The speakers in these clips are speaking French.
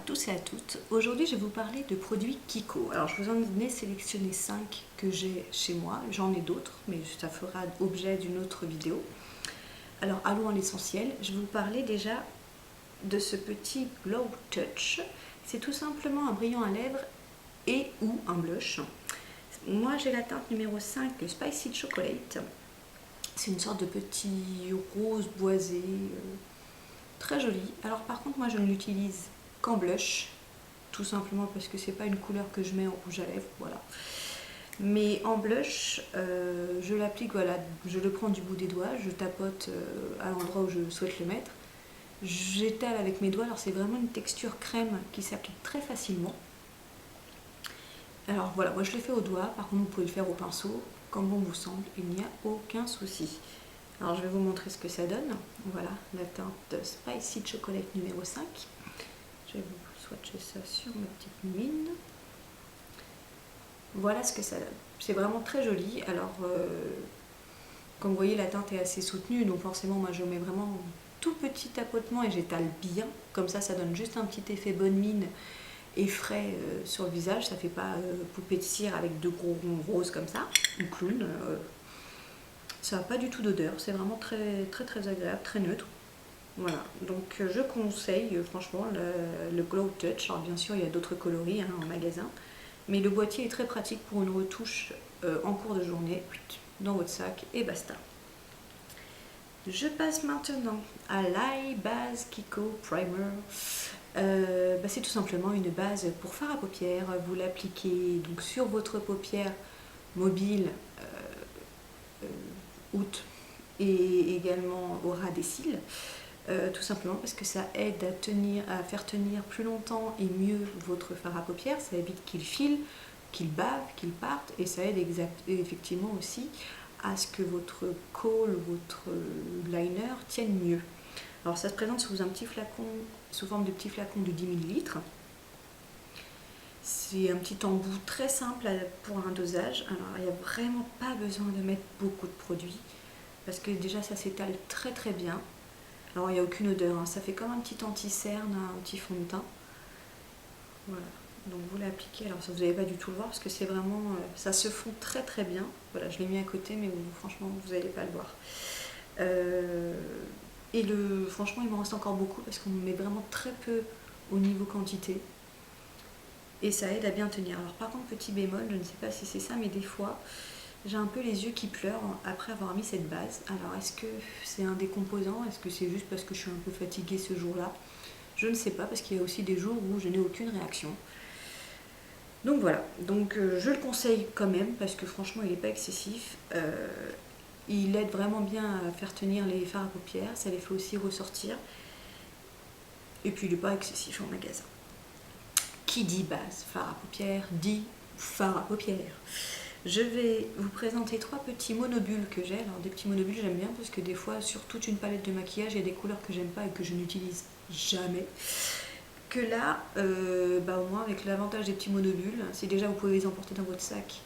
tous et à toutes. Aujourd'hui, je vais vous parler de produits Kiko. Alors, je vous en ai sélectionné 5 que j'ai chez moi. J'en ai d'autres, mais ça fera objet d'une autre vidéo. Alors, allons à l'essentiel. Je vais vous parler déjà de ce petit Glow Touch. C'est tout simplement un brillant à lèvres et ou un blush. Moi, j'ai la teinte numéro 5, le Spicy Chocolate. C'est une sorte de petit rose boisé, très joli. Alors par contre, moi je ne l'utilise qu'en blush, tout simplement parce que c'est pas une couleur que je mets en rouge à lèvres, voilà. Mais en blush, je l'applique, voilà, je le prends du bout des doigts, je tapote à l'endroit où je souhaite le mettre. J'étale avec mes doigts, alors c'est vraiment une texture crème qui s'applique très facilement. Alors voilà, moi je le fais au doigt, par contre vous pouvez le faire au pinceau, comme bon vous semble, il n'y a aucun souci. Alors je vais vous montrer ce que ça donne. Voilà, la teinte Spicy Chocolate numéro 5. Je vais vous swatcher ça sur ma petite mine. Voilà ce que ça donne. C'est vraiment très joli. Alors, comme vous voyez, la teinte est assez soutenue, donc forcément, moi je mets vraiment un tout petit tapotement et j'étale bien. Comme ça donne juste un petit effet bonne mine et frais sur le visage. Ça fait pas poupée de cire avec deux gros ronds roses comme ça, ou clown. Ça n'a pas du tout d'odeur, c'est vraiment très agréable, très neutre. Voilà, donc je conseille franchement le Glow Touch. Alors bien sûr il y a d'autres coloris en magasin, mais le boîtier est très pratique pour une retouche en cours de journée, dans votre sac et basta. Je passe maintenant à l'Eye Base Kiko Primer. C'est tout simplement une base pour fard à paupières. Vous l'appliquez donc sur votre paupière mobile, out, et également au ras des cils, tout simplement parce que ça aide à faire tenir plus longtemps et mieux votre fard à paupières. Ça évite qu'il file, qu'il bave, qu'il parte, et ça aide effectivement aussi à ce que votre kohl, votre liner tienne mieux. Alors ça se présente sous un petit flacon, sous forme de petit flacon de 10 ml. C'est un petit embout très simple pour un dosage. Alors il n'y a vraiment pas besoin de mettre beaucoup de produits parce que déjà ça s'étale très bien. Alors il n'y a aucune odeur, hein. Ça fait comme un petit anti-cerne, un petit fond de teint. Voilà, donc vous l'appliquez. Alors ça vous n'allez pas du tout le voir parce que c'est vraiment, ça se fond très bien. Voilà, je l'ai mis à côté mais franchement vous n'allez pas le voir. Franchement il m'en reste encore beaucoup parce qu'on met vraiment très peu au niveau quantité. Et ça aide à bien tenir. Alors par contre, petit bémol, je ne sais pas si c'est ça, mais des fois, j'ai un peu les yeux qui pleurent après avoir mis cette base. Alors est-ce que c'est un des composants? Est-ce que c'est juste parce que je suis un peu fatiguée ce jour-là? Je ne sais pas, parce qu'il y a aussi des jours où je n'ai aucune réaction. Donc voilà, donc je le conseille quand même, parce que franchement, il n'est pas excessif. Il aide vraiment bien à faire tenir les fards à paupières, ça les fait aussi ressortir. Et puis il n'est pas excessif en magasin. Qui dit base fard à paupières dit fard à paupières. Je vais vous présenter 3 petits monobules que j'ai. Alors des petits monobules j'aime bien parce que des fois sur toute une palette de maquillage il y a des couleurs que j'aime pas et que je n'utilise jamais. Que là, au moins avec l'avantage des petits monobules, c'est déjà vous pouvez les emporter dans votre sac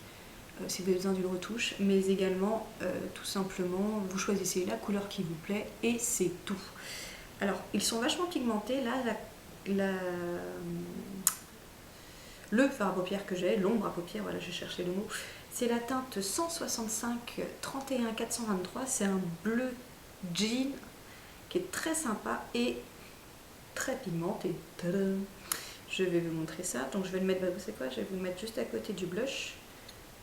si vous avez besoin d'une retouche, mais également tout simplement vous choisissez la couleur qui vous plaît et c'est tout. Alors ils sont vachement pigmentés. Là le fard à paupières que j'ai, l'ombre à paupières, voilà, j'ai cherché le mot, c'est la teinte 165 31 423. C'est un bleu jean qui est très sympa et très pigmenté. Tadam! Je vais vous montrer ça. Donc je vais le mettre, vous savez quoi, je vais vous le mettre juste à côté du blush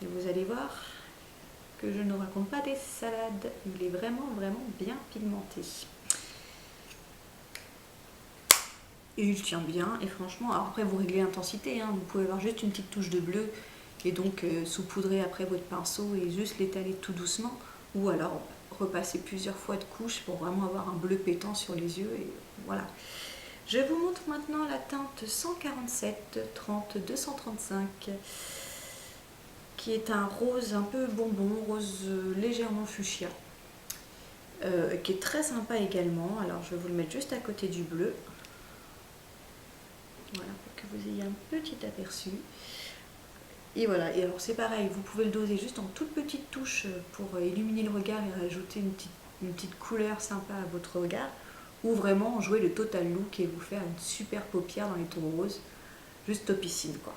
et vous allez voir que je ne raconte pas des salades. Il est vraiment bien pigmenté. Et il tient bien, et franchement, alors après vous réglez l'intensité, hein, vous pouvez avoir juste une petite touche de bleu et donc saupoudrer après votre pinceau et juste l'étaler tout doucement, ou alors repasser plusieurs fois de couche pour vraiment avoir un bleu pétant sur les yeux, et voilà. Je vous montre maintenant la teinte 147 30 235 qui est un rose un peu bonbon, rose légèrement fuchsia, qui est très sympa également. Alors je vais vous le mettre juste à côté du bleu. Voilà, pour que vous ayez un petit aperçu. Et voilà, et alors c'est pareil, vous pouvez le doser juste en toute petite touche pour illuminer le regard et rajouter une petite couleur sympa à votre regard. ou vraiment jouer le total look et vous faire une super paupière dans les tons roses, juste topissime quoi.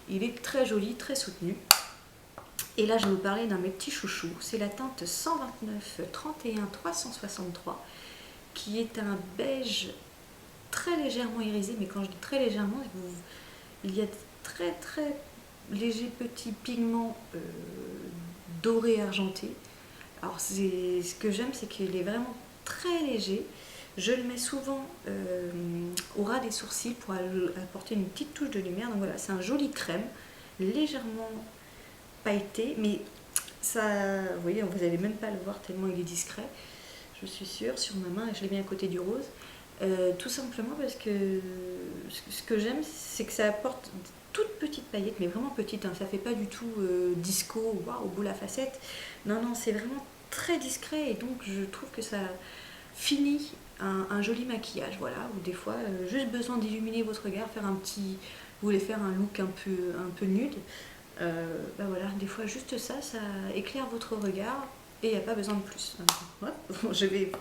Il est très joli, très soutenu. Et là je vais vous parler d'un de mes petits chouchous, c'est la teinte 129 31 363 qui est un beige très légèrement irisé, mais quand je dis très légèrement, il y a très très légers petits pigments dorés argentés. Alors ce que j'aime, c'est qu'il est vraiment très léger. Je le mets souvent au ras des sourcils pour apporter une petite touche de lumière. Donc voilà, c'est un joli crème, légèrement pailleté, mais ça, vous voyez, vous n'allez même pas le voir tellement il est discret, je suis sûre, sur ma main, et je l'ai mis à côté du rose. Tout simplement parce que ce que j'aime, c'est que ça apporte toutes petites paillettes, mais vraiment petites, hein. Ça fait pas du tout disco, waouh, boule à facettes. Non, non, c'est vraiment très discret et donc je trouve que ça finit un joli maquillage, voilà, ou des fois juste besoin d'illuminer votre regard, faire un petit, vous voulez faire un look un peu nude, bah voilà, des fois juste ça, ça éclaire votre regard et il n'y a pas besoin de plus. Alors, hop, je vais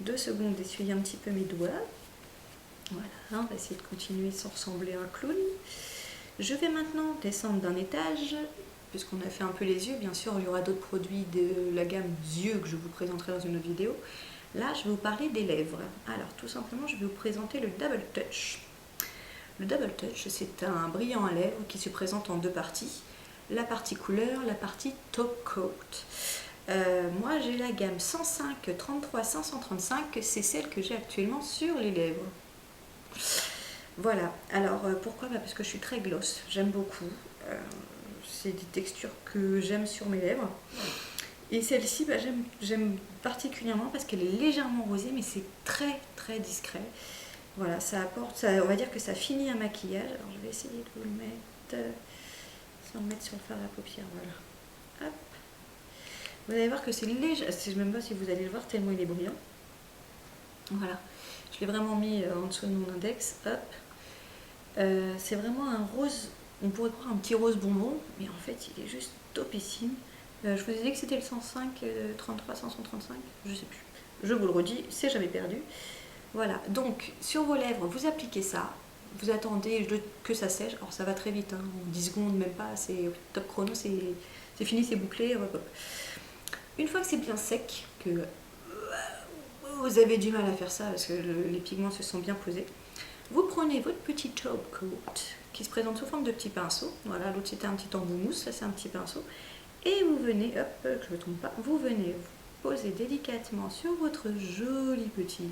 2 secondes essuyer un petit peu mes doigts. Voilà, on va essayer de continuer sans ressembler à un clown. Je vais maintenant descendre d'un étage, puisqu'on a fait un peu les yeux. Bien sûr, il y aura d'autres produits de la gamme yeux que je vous présenterai dans une autre vidéo. Là, je vais vous parler des lèvres. Alors, tout simplement, je vais vous présenter le Double Touch. Le Double Touch, c'est un brillant à lèvres qui se présente en 2 parties. La partie couleur, la partie top coat. Moi, j'ai la gamme 105 33 535, c'est celle que j'ai actuellement sur les lèvres. Voilà, alors pourquoi? Parce que je suis très gloss, j'aime beaucoup. C'est des textures que j'aime sur mes lèvres. Et celle-ci, j'aime particulièrement parce qu'elle est légèrement rosée, mais c'est très très discret. Voilà, ça apporte, on va dire que ça finit un maquillage. Alors je vais essayer de vous le mettre, sans le mettre sur le fard à paupières, voilà. Hop. Vous allez voir que c'est léger, je ne sais même pas si vous allez le voir tellement il est brillant. Voilà, je l'ai vraiment mis en dessous de mon index, hop. C'est vraiment un rose, on pourrait croire un petit rose bonbon, mais en fait il est juste topissime. Je vous ai dit que c'était le 105, 33, 535, je sais plus. Je vous le redis, c'est jamais perdu. Voilà, donc sur vos lèvres, vous appliquez ça, vous attendez que ça sèche. Alors ça va très vite, hein, en 10 secondes, même pas, c'est top chrono, c'est fini, c'est bouclé. Hop, hop. Une fois que c'est bien sec, que vous avez du mal à faire ça parce que les pigments se sont bien posés, vous prenez votre petit top coat qui se présente sous forme de petits pinceaux. Voilà, l'autre c'était un petit embout mousse, ça c'est un petit pinceau. Et vous venez, hop, que je ne me trompe pas, vous venez vous poser délicatement sur votre joli petit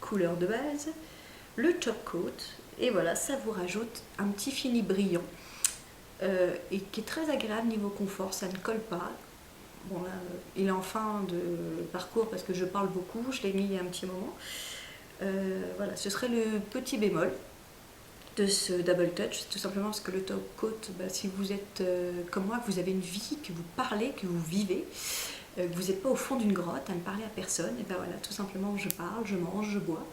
couleur de base, le top coat, et voilà, ça vous rajoute un petit fini brillant et qui est très agréable niveau confort, ça ne colle pas. Bon là, il est en fin de parcours parce que je parle beaucoup, je l'ai mis il y a un petit moment. Voilà, ce serait le petit bémol de ce double touch, tout simplement parce que le top coat, si vous êtes comme moi, que vous avez une vie, que vous parlez, que vous vivez, que vous n'êtes pas au fond d'une grotte à ne parler à personne, et ben voilà, tout simplement je parle, je mange, je bois.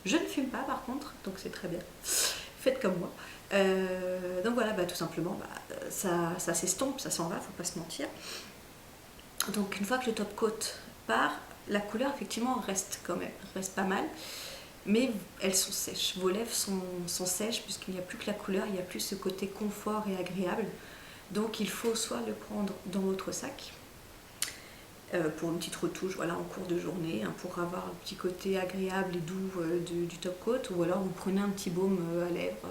Je ne fume pas par contre, donc c'est très bien. Faites comme moi. Donc voilà, tout simplement, ça s'estompe, ça s'en va, faut pas se mentir. Donc une fois que le top coat part, la couleur effectivement reste quand même, reste pas mal. Mais elles sont sèches, vos lèvres sont sèches puisqu'il n'y a plus que la couleur, il n'y a plus ce côté confort et agréable. Donc il faut soit le prendre dans votre sac pour une petite retouche, voilà, en cours de journée, hein, pour avoir un petit côté agréable et doux du top coat, ou alors vous prenez un petit baume à lèvres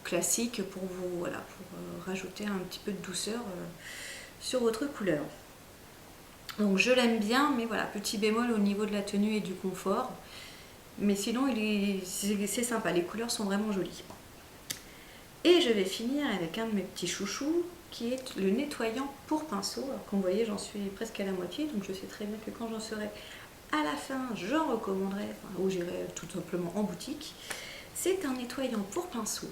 classique pour vous, voilà, pour rajouter un petit peu de douceur sur votre couleur. Donc je l'aime bien, mais voilà, petit bémol au niveau de la tenue et du confort. Mais sinon, c'est sympa, les couleurs sont vraiment jolies. Et je vais finir avec un de mes petits chouchous, qui est le nettoyant pour pinceau. Alors comme vous voyez, j'en suis presque à la moitié, donc je sais très bien que quand j'en serai à la fin, j'en recommanderai, ou j'irai tout simplement en boutique. C'est un nettoyant pour pinceau,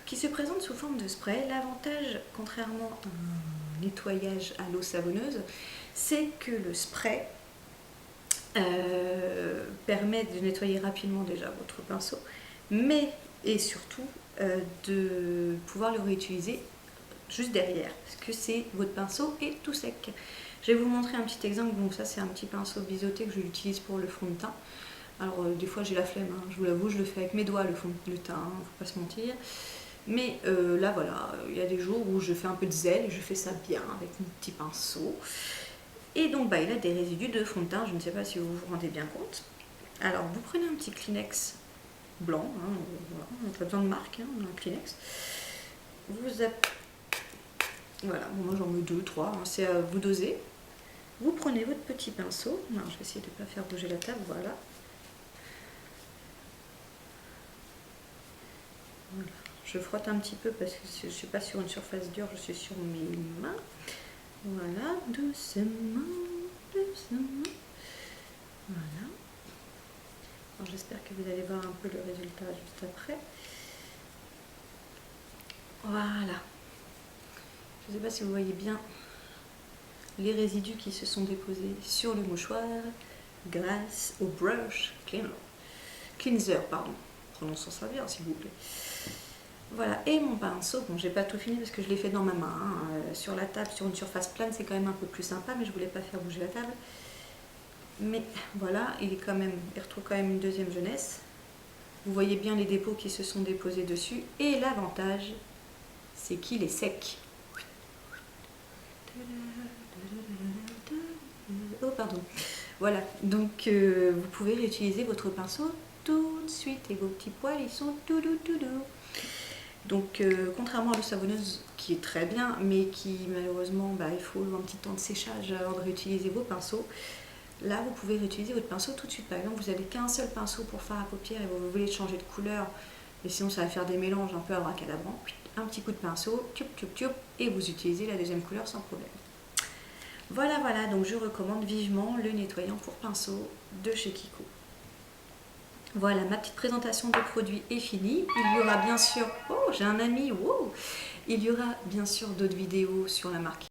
qui se présente sous forme de spray. L'avantage, contrairement à un nettoyage à l'eau savonneuse, c'est que le spray permet de nettoyer rapidement déjà votre pinceau, mais et surtout de pouvoir le réutiliser juste derrière, parce que c'est votre pinceau est tout sec. Je vais vous montrer un petit exemple. Donc ça c'est un petit pinceau biseauté que je l'utilise pour le fond de teint. Alors des fois j'ai la flemme, hein, je vous l'avoue, je le fais avec mes doigts, le fond de teint, hein, faut pas se mentir. Mais là voilà, il y a des jours où je fais un peu de zèle et je fais ça bien avec mon petit pinceau. Et donc bah, il a des résidus de fond de teint, je ne sais pas si vous vous rendez bien compte. Alors vous prenez un petit Kleenex blanc, hein, voilà, on n'a pas besoin de marque, hein, on a un Kleenex. Voilà, bon, moi j'en mets 2, 3, hein, c'est à vous doser. Vous prenez votre petit pinceau, non, je vais essayer de ne pas faire bouger la table, voilà. Voilà. Je frotte un petit peu parce que je ne suis pas sur une surface dure, je suis sur mes mains. Voilà, doucement, doucement. Voilà. J'espère que vous allez voir un peu le résultat juste après. Voilà. Je ne sais pas si vous voyez bien les résidus qui se sont déposés sur le mouchoir grâce au brush cleanser, pardon. Prononçons ça bien s'il vous plaît. Voilà, et mon pinceau, bon j'ai pas tout fini parce que je l'ai fait dans ma main, hein. Sur la table, sur une surface plane, c'est quand même un peu plus sympa, mais je voulais pas faire bouger la table. Mais voilà, il retrouve quand même une deuxième jeunesse. Vous voyez bien les dépôts qui se sont déposés dessus, et l'avantage, c'est qu'il est sec. Oh pardon. Voilà, donc vous pouvez réutiliser votre pinceau tout de suite et vos petits poils ils sont tout doux. Donc contrairement à l'eau savonneuse qui est très bien mais qui malheureusement il faut un petit temps de séchage avant de réutiliser vos pinceaux, là vous pouvez réutiliser votre pinceau tout de suite. Par exemple vous n'avez qu'un seul pinceau pour faire à paupières et vous voulez changer de couleur et sinon ça va faire des mélanges un peu abracadabrants, un petit coup de pinceau, et vous utilisez la deuxième couleur sans problème. Voilà, donc je recommande vivement le nettoyant pour pinceau de chez Kiko. Voilà, ma petite présentation des produits est finie. Il y aura bien sûr, oh j'ai un ami, wow. Il y aura bien sûr d'autres vidéos sur la marque